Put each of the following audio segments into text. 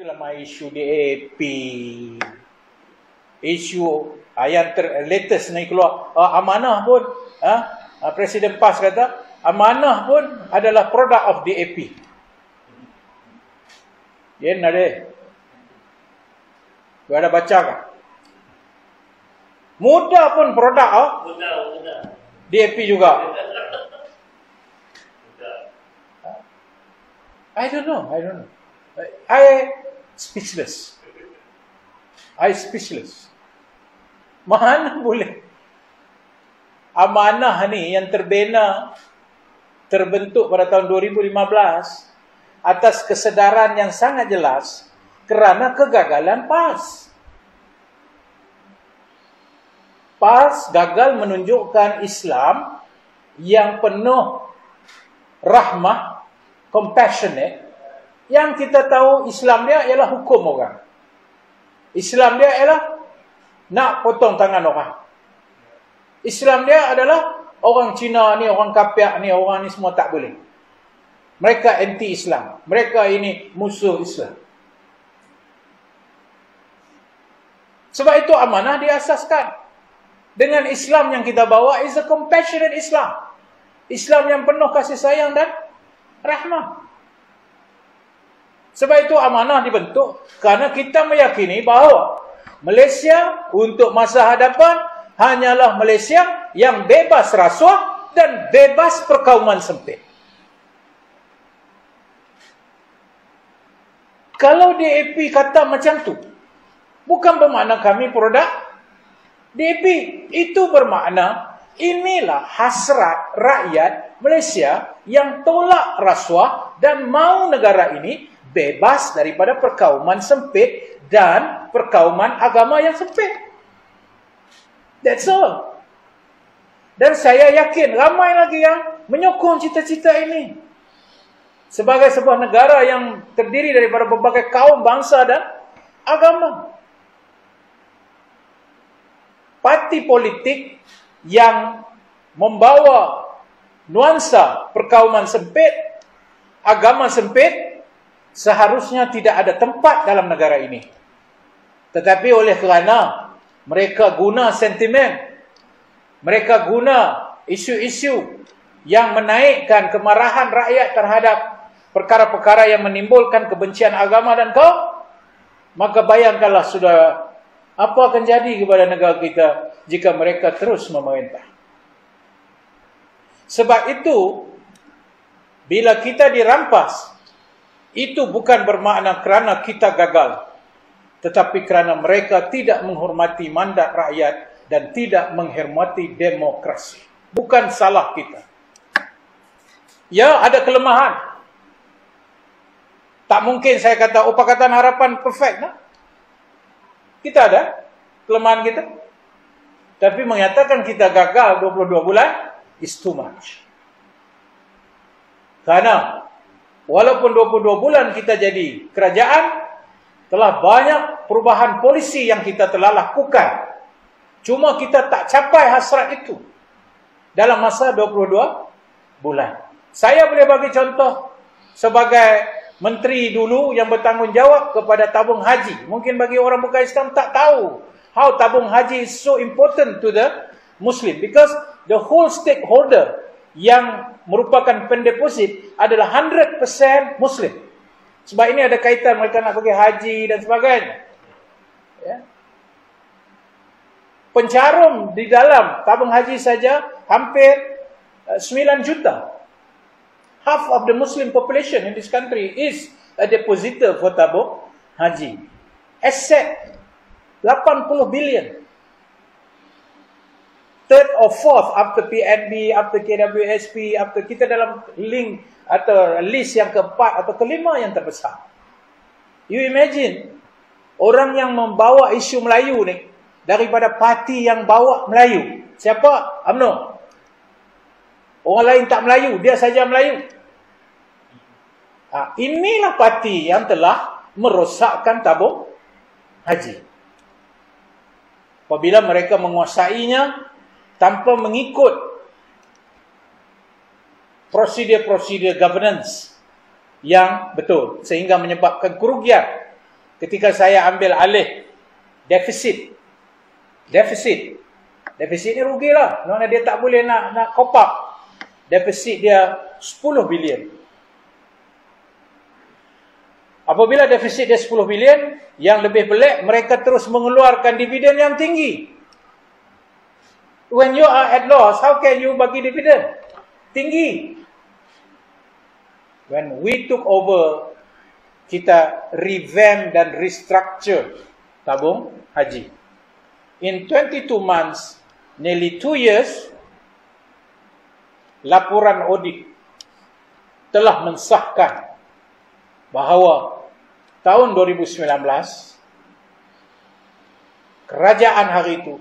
itulah isu DAP. Isu yang latest ni keluar, amanah pun, Presiden PAS kata, amanah pun adalah produk of DAP. Dia nak ada. Kau ada baca kan? Muda pun produk DAP juga. I don't know. I speechless. Mana boleh amanah ni yang terbentuk pada tahun 2015 atas kesedaran yang sangat jelas kerana kegagalan PAS. PAS gagal menunjukkan Islam yang penuh rahmah, compassionate. Yang kita tahu Islam dia ialah hukum orang. Islam dia ialah nak potong tangan orang. Islam dia adalah orang Cina ni, orang kafir ni, orang ni semua tak boleh. Mereka anti-Islam. Mereka ini musuh Islam. Sebab itu amanah diasaskan. Dengan Islam yang kita bawa is a compassionate Islam. Islam yang penuh kasih sayang dan rahmah. Sebab itu amanah dibentuk kerana kita meyakini bahawa Malaysia untuk masa hadapan hanyalah Malaysia yang bebas rasuah dan bebas perkauman sempit. Kalau DAP kata macam tu, bukan bermakna kami produk DAP. Itu bermakna inilah hasrat rakyat Malaysia yang tolak rasuah dan mahu negara ini bebas daripada perkauman sempit dan perkauman agama yang sempit. That's all. Dan saya yakin ramai lagi yang menyokong cita-cita ini. Sebagai sebuah negara yang terdiri daripada berbagai kaum, bangsa dan agama. Parti politik yang membawa nuansa perkauman sempit, agama sempit, seharusnya tidak ada tempat dalam negara ini. Tetapi oleh kerana mereka guna sentimen, mereka guna isu-isu yang menaikkan kemarahan rakyat terhadap perkara-perkara yang menimbulkan kebencian agama dan kaum, maka bayangkanlah saudara, apa akan jadi kepada negara kita jika mereka terus memerintah. Sebab itu, bila kita dirampas, itu bukan bermakna kerana kita gagal, tetapi kerana mereka tidak menghormati mandat rakyat dan tidak menghormati demokrasi. Bukan salah kita. Ya, ada kelemahan. Tak mungkin saya kata, Pakatan Harapan perfect. Nah? Kita ada kelemahan kita. Tapi menyatakan kita gagal 22 bulan is too much. Karena walaupun 22 bulan kita jadi kerajaan, telah banyak perubahan polisi yang kita telah lakukan. Cuma kita tak capai hasrat itu dalam masa 22 bulan. Saya boleh bagi contoh sebagai menteri dulu yang bertanggungjawab kepada tabung haji. Mungkin bagi orang bukan Islam tak tahu how tabung haji is so important to the Muslim. Because the whole stakeholder yang merupakan pendeposit adalah 100% Muslim. Sebab ini ada kaitan mereka nak pergi haji dan sebagainya. Ya. Pencarum di dalam tabung haji saja hampir 9 juta. Half of the Muslim population in this country is a depositor for tabung haji. Asset 80 billion. Third or fourth after PNB, after KWSP, after kita dalam link atau list yang keempat atau kelima yang terbesar. You imagine orang yang membawa isu Melayu ni daripada parti yang bawa Melayu. Siapa? UMNO. Orang lain tak Melayu, dia saja Melayu. Inilah parti yang telah merosakkan tabung haji. Apabila mereka menguasainya tanpa mengikut prosedur-prosedur governance yang betul, sehingga menyebabkan kerugian ketika saya ambil alih defisit ni rugilah. Kerana dia tak boleh nak cope up. Defisit dia 10 bilion. Apabila defisit dia 10 bilion, yang lebih pelik, mereka terus mengeluarkan dividen yang tinggi. When you are at loss, how can you bagi dividen? Tinggi. When we took over, kita revamp dan restructure tabung haji. In 22 months, nearly 2 years, laporan audit telah mensahkan bahawa tahun 2019, kerajaan hari itu,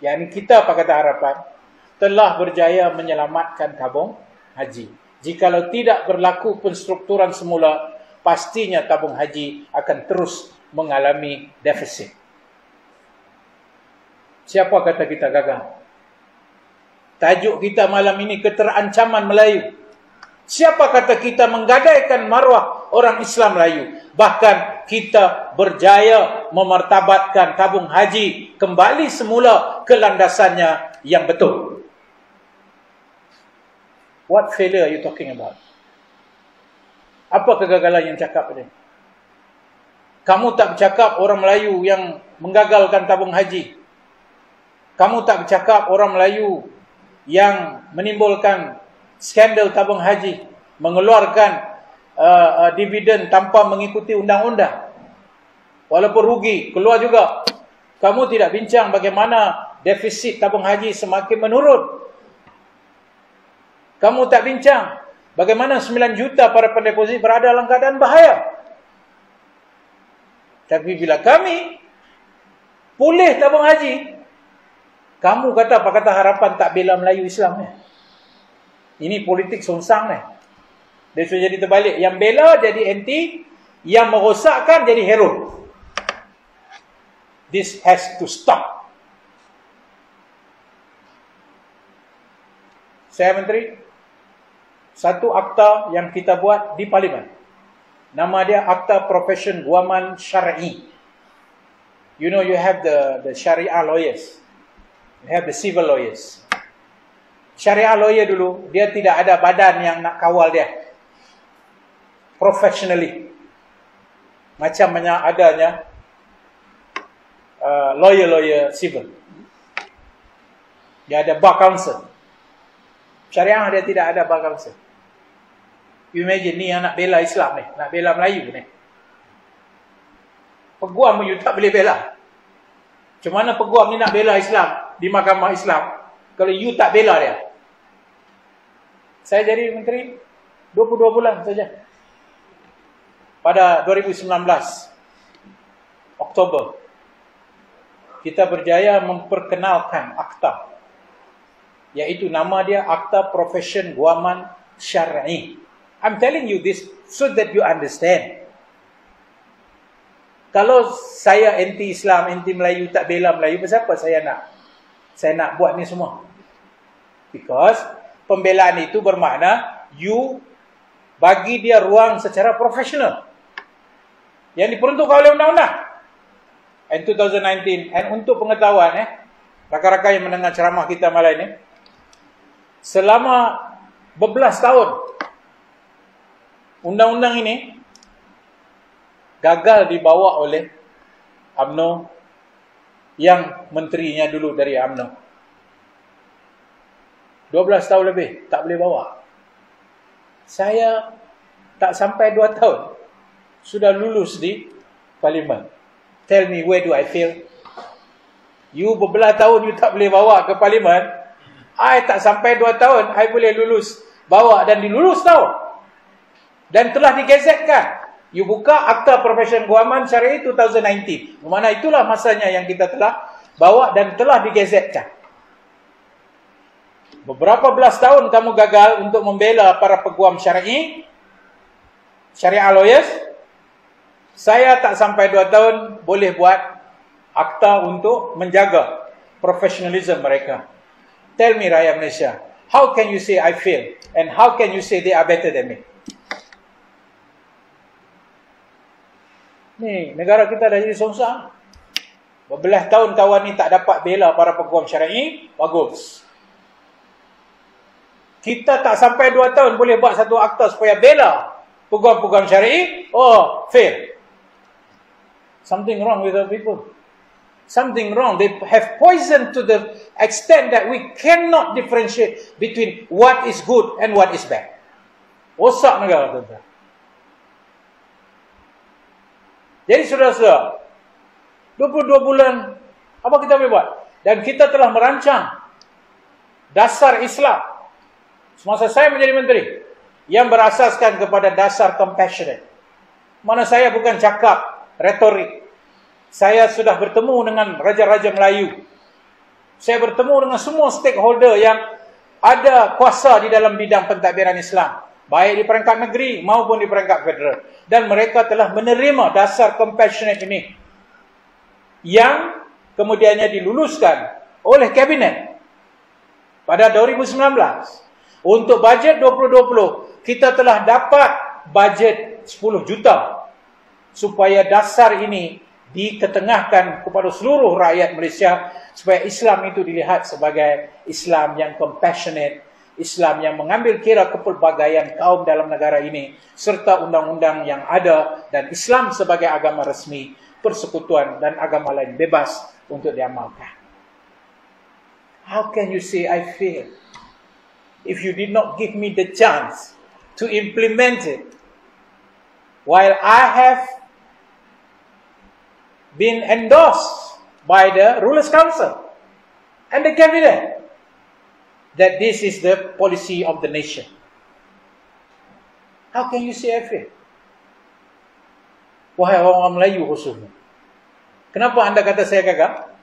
yakni kita Pakatan Harapan, telah berjaya menyelamatkan tabung haji. Jikalau tidak berlaku penstrukturan semula, pastinya tabung haji akan terus mengalami defisit. Siapa kata kita gagal? Tajuk kita malam ini, keterancaman Melayu. Siapa kata kita menggadaikan maruah orang Islam Melayu? Bahkan kita berjaya memartabatkan tabung haji kembali semula ke landasannya yang betul. What failure are you talking about? Apa kegagalan yang cakap ini? Kamu tak bercakap orang Melayu yang menggagalkan tabung haji. Kamu tak bercakap orang Melayu yang menimbulkan skandal tabung haji, mengeluarkan dividen tanpa mengikuti undang-undang. Walaupun rugi, keluar juga. Kamu tidak bincang bagaimana defisit tabung haji semakin menurun. Kamu tak bincang bagaimana 9 juta para pendeposit berada dalam keadaan bahaya. Tapi bila kami pulih tabung haji, kamu kata Pakatan Harapan tak bela Melayu Islam ni. Ini politik songsang ni. Dia sudah jadi terbalik. Yang bela jadi anti, yang merosakkan jadi hero. This has to stop. Saya Menteri, satu akta yang kita buat di Parlimen. Nama dia Akta Profession Guaman Syar'i. You know, you have the Syariah lawyers. You have the civil lawyers. Syariah lawyer dulu, dia tidak ada badan yang nak kawal dia. Professionally. Macam adanya lawyer civil. Dia ada bar council. Syariah dia tidak ada bar council. You imagine ni yang nak bela Islam ni, nak bela Melayu ni. Peguam you tak boleh bela. Macam mana peguam ni nak bela Islam di Mahkamah Islam kalau you tak bela dia? Saya jadi menteri 22 bulan saja. Pada 2019 Oktober, kita berjaya memperkenalkan akta, iaitu nama dia Akta Profession Guaman Syar'i. I'm telling you this so that you understand. Kalau saya anti-Islam, anti-Melayu, tak bela Melayu, kenapa saya nak buat ni semua? Because pembelaan itu bermakna you bagi dia ruang secara profesional yang diperuntukkan oleh undang-undang. And 2019, and untuk pengetahuan rakan-rakan yang mendengar ceramah kita malam ini, selama berbelas tahun undang-undang ini gagal dibawa oleh UMNO yang menterinya dulu dari UMNO. 12 tahun lebih tak boleh bawa. Saya tak sampai 2 tahun sudah lulus di Parlimen. Tell me, where do I fail? You berbelah tahun you tak boleh bawa ke Parlimen. I tak sampai 2 tahun I boleh lulus bawa dan dilulus tau. Dan telah digazetkan. You buka Akta Profession Guaman Syar'i 2019. Mana itulah masanya yang kita telah bawa dan telah digazetkan. Beberapa belas tahun kamu gagal untuk membela para peguam syar'i, syariah lawyers. Saya tak sampai 2 tahun boleh buat akta untuk menjaga profesionalism mereka. Tell me rakyat Malaysia, how can you say I fail? And how can you say they are better than me? Ni, negara kita dah jadi songsang. Berbelah tahun kawan ni tak dapat bela para peguam syar'i, bagus. Kita tak sampai 2 tahun boleh buat satu akta supaya bela peguam-peguam syar'i, oh, fail. Something wrong with our people. Something wrong. They have poisoned to the extent that we cannot differentiate between what is good and what is bad. Rosak negara tuan-tuan. Jadi saudara-saudara, 22 bulan, apa kita boleh buat? Dan kita telah merancang dasar Islam semasa saya menjadi menteri yang berasaskan kepada dasar compassionate. Mana saya bukan cakap retorik. Saya sudah bertemu dengan raja-raja Melayu. Saya bertemu dengan semua stakeholder yang ada kuasa di dalam bidang pentadbiran Islam, baik di peringkat negeri maupun di peringkat federal. Dan mereka telah menerima dasar compassionate ini, yang kemudiannya diluluskan oleh Kabinet pada 2019. Untuk bajet 2020, kita telah dapat bajet 10 juta supaya dasar ini diketengahkan kepada seluruh rakyat Malaysia, supaya Islam itu dilihat sebagai Islam yang compassionate, Islam yang mengambil kira kepelbagaian kaum dalam negara ini, serta undang-undang yang ada, dan Islam sebagai agama resmi, persekutuan dan agama lain bebas untuk diamalkan. How can you say I fail if you did not give me the chance to implement it, while I have been endorsed by the Rulers Council and the Cabinet that this is the policy of the nation? How can you say I fail? Wahai orang Melayu khususnya, kenapa anda kata saya gagal?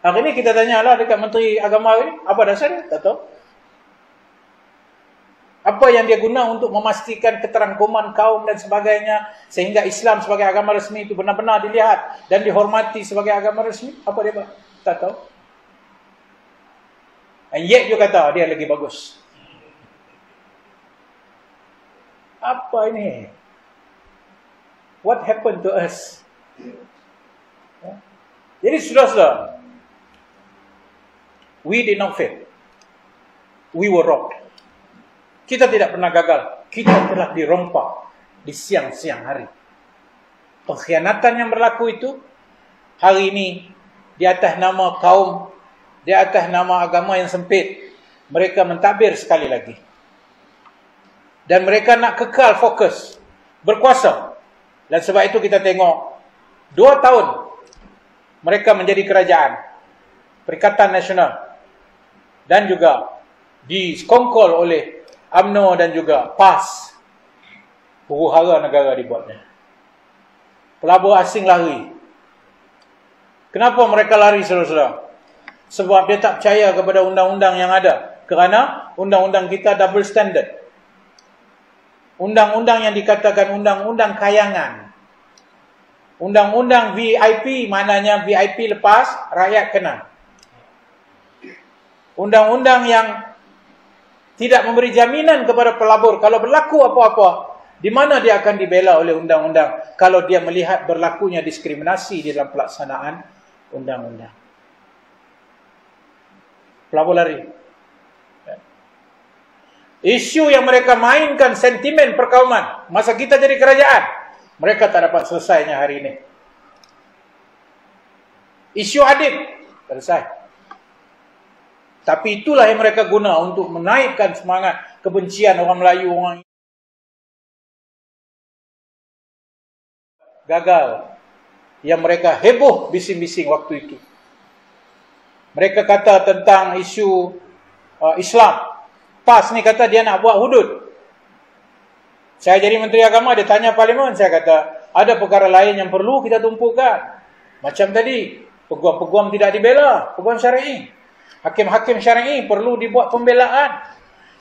Hari ini kita tanyalah dekat Menteri Agama ini, apa dasarnya? Tak tahu. Apa yang dia guna untuk memastikan keterangkuman kaum dan sebagainya, sehingga Islam sebagai agama resmi itu benar-benar dilihat dan dihormati sebagai agama resmi? Apa dia buat? Tak tahu. And yet dia kata dia lagi bagus. Apa ini? What happened to us? Jadi saudara-saudara, we did not fail. We were robbed. Kita tidak pernah gagal. Kita telah dirompak di siang-siang hari. Pengkhianatan yang berlaku itu hari ini di atas nama kaum, di atas nama agama yang sempit, mereka mentadbir sekali lagi. Dan mereka nak kekal fokus berkuasa. Dan sebab itu kita tengok 2 tahun mereka menjadi kerajaan, Perikatan Nasional, dan juga diskongkol oleh UMNO dan juga PAS. Huru-hara negara dibuatnya. Pelabur asing lari. Kenapa mereka lari, saudara-saudara? Sebab dia tak percaya kepada undang-undang yang ada. Kerana undang-undang kita double standard. Undang-undang yang dikatakan undang-undang kayangan. Undang-undang VIP, maknanya VIP lepas, rakyat kena. Undang-undang yang tidak memberi jaminan kepada pelabur kalau berlaku apa-apa, di mana dia akan dibela oleh undang-undang kalau dia melihat berlakunya diskriminasi di dalam pelaksanaan undang-undang. Pelabur lari. Isu yang mereka mainkan sentimen perkauman masa kita jadi kerajaan, mereka tak dapat selesainya hari ini. Isu adib selesai. Tapi itulah yang mereka guna untuk menaikkan semangat kebencian orang Melayu, orang gagal. Yang mereka heboh bising-bising waktu itu. Mereka kata tentang isu Islam. PAS ni kata dia nak buat hudud. Saya jadi Menteri Agama, dia tanya Parlimen, saya kata ada perkara lain yang perlu kita tumpukan. Macam tadi, peguam-peguam tidak dibela, peguam syar'i. Hakim-hakim syar'i perlu dibuat pembelaan.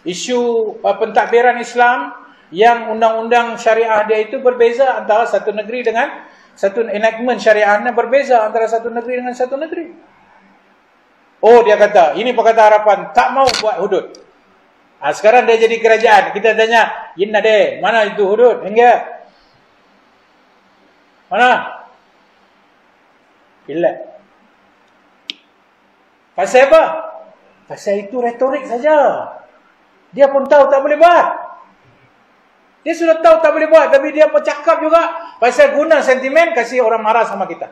Isu pentadbiran Islam yang undang-undang syariah dia itu berbeza antara satu negeri dengan satu enactment syariahnya berbeza antara satu negeri dengan satu negeri. Oh, dia kata, ini Pakatan Harapan tak mau buat hudud. Sekarang dia jadi kerajaan. Kita tanya, Inna deh, mana itu hudud? Hingga Mana? Pilek. Pasal apa? Pasal itu retorik saja. Dia pun tahu tak boleh buat. Dia sudah tahu tak boleh buat, tapi dia bercakap juga pasal guna sentimen kasih orang marah sama kita.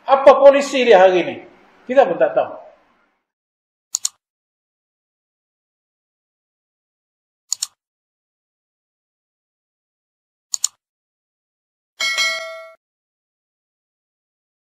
Apa polisi dia hari ini? Kita pun tak tahu.